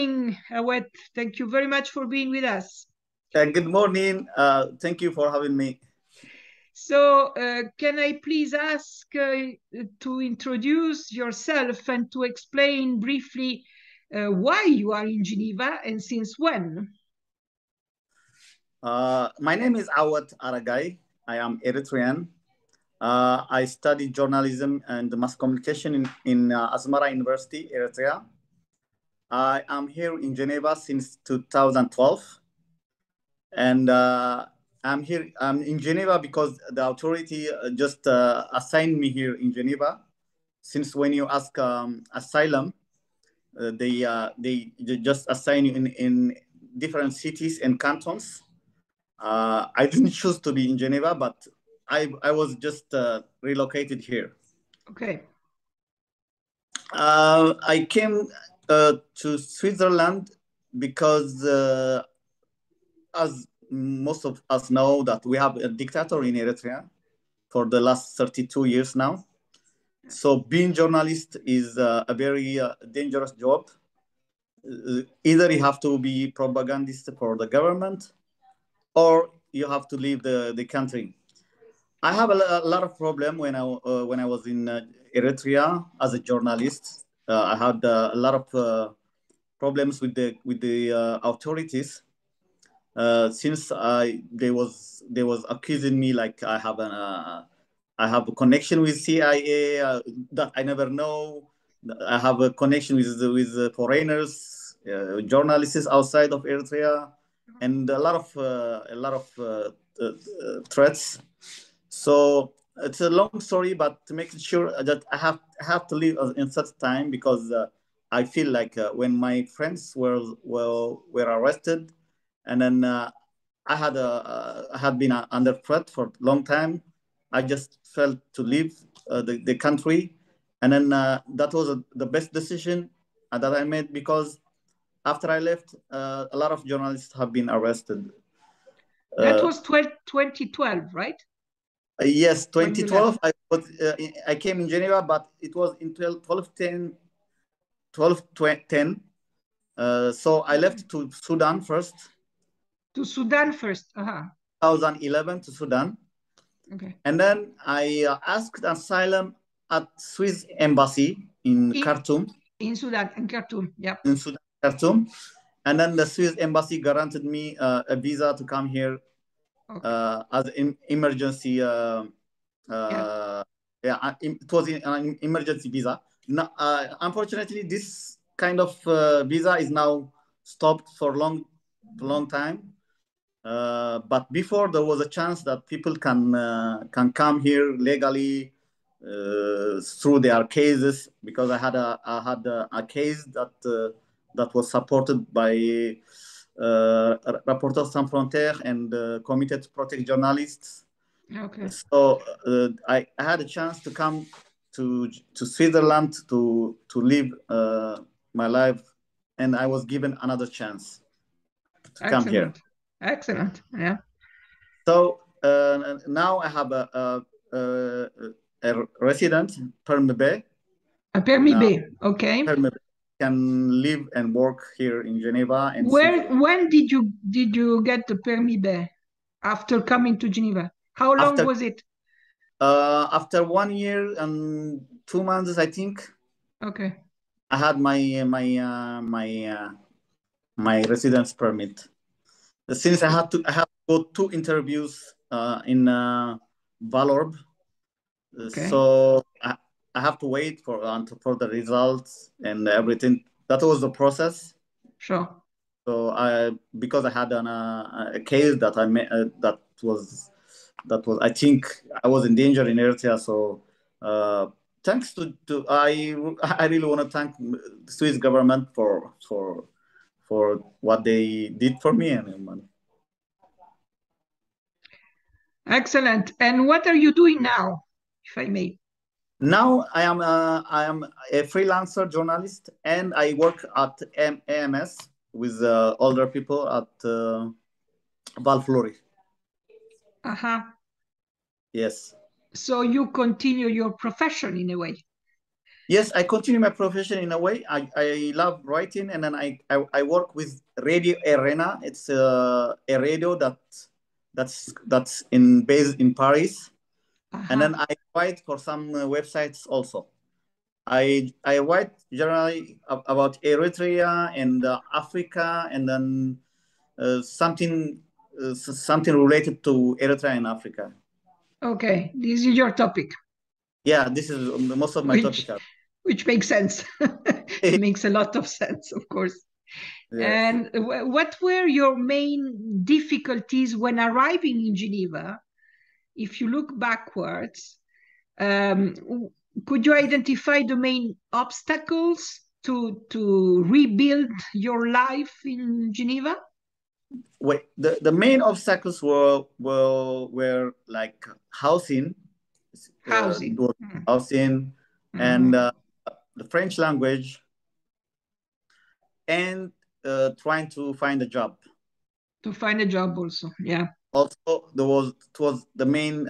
morning, Awet. Thank you very much for being with us. Good morning. Thank you for having me. So, can I please ask to introduce yourself and to explain briefly why you are in Geneva and since when? My name is Awet Aregay. I am Erythrean. I studied journalism and mass communication in Asmara University, Eritrea. I am here in Geneva since 2012. And I'm in Geneva because the authority just assigned me here in Geneva. Since when you ask asylum, they just assign you in different cities and cantons. I didn't choose to be in Geneva, but I was just relocated here. Okay. I came to Switzerland because, as most of us know, that we have a dictator in Eritrea for the last 32 years now. So being journalist is a very dangerous job. Either you have to be propagandist for the government, or you have to leave the country. I have a lot of problem when I was in Eritrea as a journalist. I had a lot of problems with the authorities since they was accusing me like I have a connection with CIA that I never know. I have a connection with foreigners, journalists outside of Eritrea, and a lot of threats. So it's a long story, but to make sure that I have to leave in such time because I feel like when my friends were arrested, and then I had been under threat for a long time. I just felt to leave the country, and then that was the best decision that I made because after I left, a lot of journalists have been arrested. That was 2012, right? Yes, 2012. I came in Geneva, but it was in 1210. So I left to Sudan first. To Sudan first. 2011 to Sudan. Okay. And then I asked asylum at Swiss embassy in Khartoum. In Sudan, in Khartoum, yeah. In Sudan, Khartoum. And then the Swiss embassy granted me a visa to come here as an emergency. It was an emergency visa. Now, unfortunately, this kind of visa is now stopped for long time. But before there was a chance that people can come here legally through their cases, because I had a case that was supported by Reporters Sans Frontières and Comité to Protect Journalists. Okay. So I had a chance to come to Switzerland to live my life, and I was given another chance to come here. Excellent. Yeah. So now I have a resident permit B. A permit B. Okay. Permit B. Can live and work here in Geneva. And when did you get the permit B after coming to Geneva? How long was it? After 1 year and 2 months, I think. Okay. I had my residence permit. Since I have to go 2 interviews in Valorbe, so I have to wait for the results and everything. That was the process. Sure. So because I had a case that I made that was I think I was in danger in Eritrea. So thanks to I really want to thank the Swiss government for what they did for me. Excellent. And what are you doing now, if I may? Now I am a freelancer journalist, and I work at AMS with older people at Valflori. Yes. So you continue your profession in a way. Yes, I continue my profession in a way. I love writing, and then I work with Radio Arena. It's a radio that's based in Paris, and then I write for some websites also. I write generally about Eritrea and Africa, and then something related to Eritrea and Africa. Okay, this is your topic. Yeah, this is most of my topics. Which makes sense. It makes a lot of sense, of course. Yes. And what were your main difficulties when arriving in Geneva? If you look backwards, could you identify the main obstacles to rebuild your life in Geneva? Wait, the main obstacles were like housing, housing, and the French language, and trying to find a job. To find a job also, yeah. Also, it was the main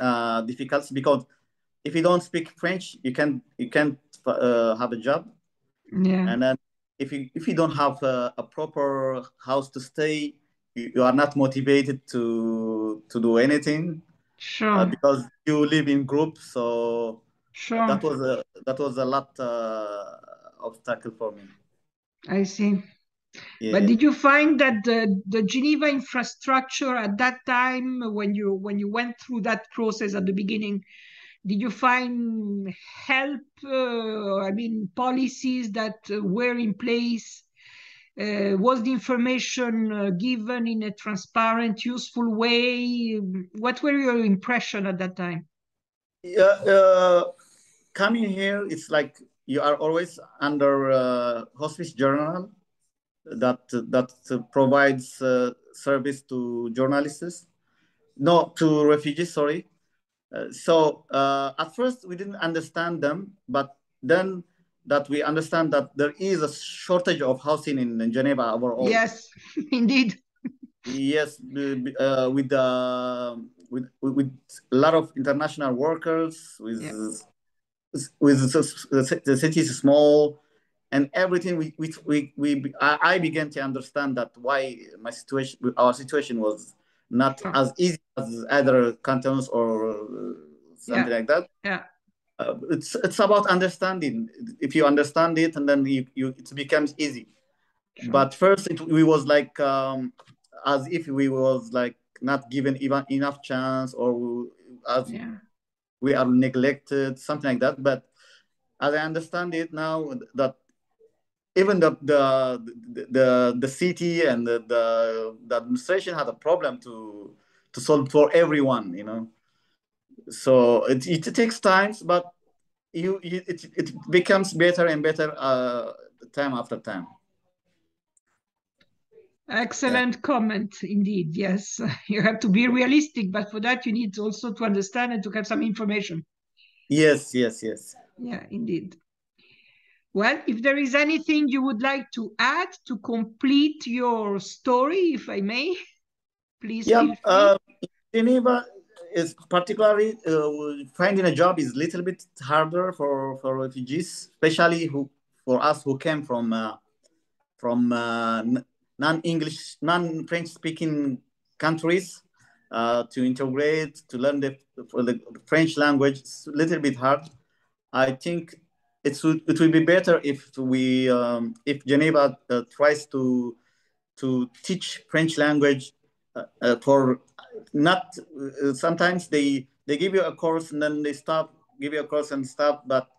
difficulty, because if you don't speak French, you can't have a job. Yeah. And then if you don't have a proper house to stay, you are not motivated to do anything. Sure. Because you live in groups, so sure. That was a lot obstacle for me. I see. Yeah. But did you find that the Geneva infrastructure at that time, when you went through that process at the beginning, did you find help? I mean, policies that were in place? Was the information given in a transparent, useful way? What were your impression at that time? Yeah, coming here, it's like you are always under hospice journal that provides service to journalists, no, to refugees. Sorry. So at first we didn't understand them, but then that we understand that there is a shortage of housing in Geneva overall. Yes, indeed. Yes, with a lot of international workers, with the city is small, and everything. I began to understand that why our situation was not as easy as other cantons or something like that. Yeah. It's about understanding. If you understand it, and then it becomes easy. Sure. But first, we was like as if we was like not given even enough chance, or as we are neglected, something like that. But as I understand it now, that even the city and the administration had a problem to solve for everyone, you know. So it takes time, but it becomes better and better time after time. Excellent comment, indeed. Yes, you have to be realistic, but for that you need also to understand and to have some information. Yes. Yeah, indeed. Well, if there is anything you would like to add to complete your story, if I may, please feel free. Geneva is particularly finding a job is a little bit harder for refugees, especially for us who came from non-English, non-French speaking countries, to integrate, to learn the French language. It's a little bit hard. I think it will be better if if Geneva tries to teach French language for not sometimes they give you a course and then they give you a course and stop, but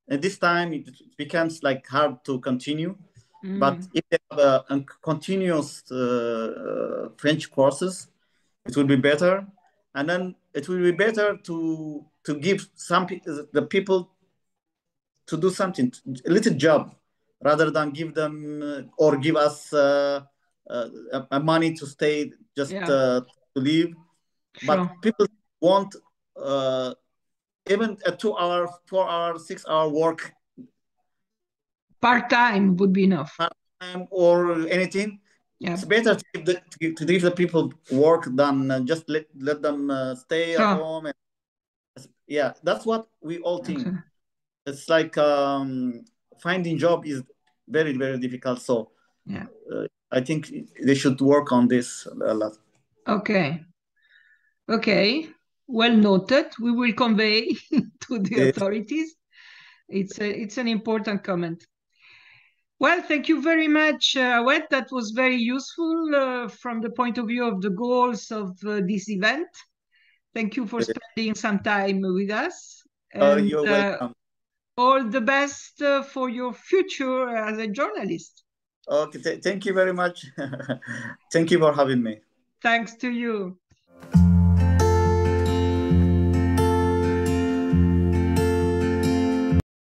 at this time it becomes like hard to continue. But if they have a continuous French courses, it will be better, and then it will be better to give the people to do something, a little job, rather than give them or give us money to stay, just to live. Sure. But people want even a 2 hour, 4 hour, 6 hour work. Part-time would be enough. Part-time or anything. Yeah. It's better to give the people work than just let them stay at home. And, yeah, that's what we all think. it's like finding job is very, very difficult. So Yeah. I think they should work on this a lot. Okay. Okay. Well noted. We will convey to the authorities. It's an important comment. Well, thank you very much, Awet. That was very useful from the point of view of the goals of this event. Thank you for spending some time with us. And You're welcome. all the best for your future as a journalist. Okay, thank you very much. Thank you for having me. Thanks to you.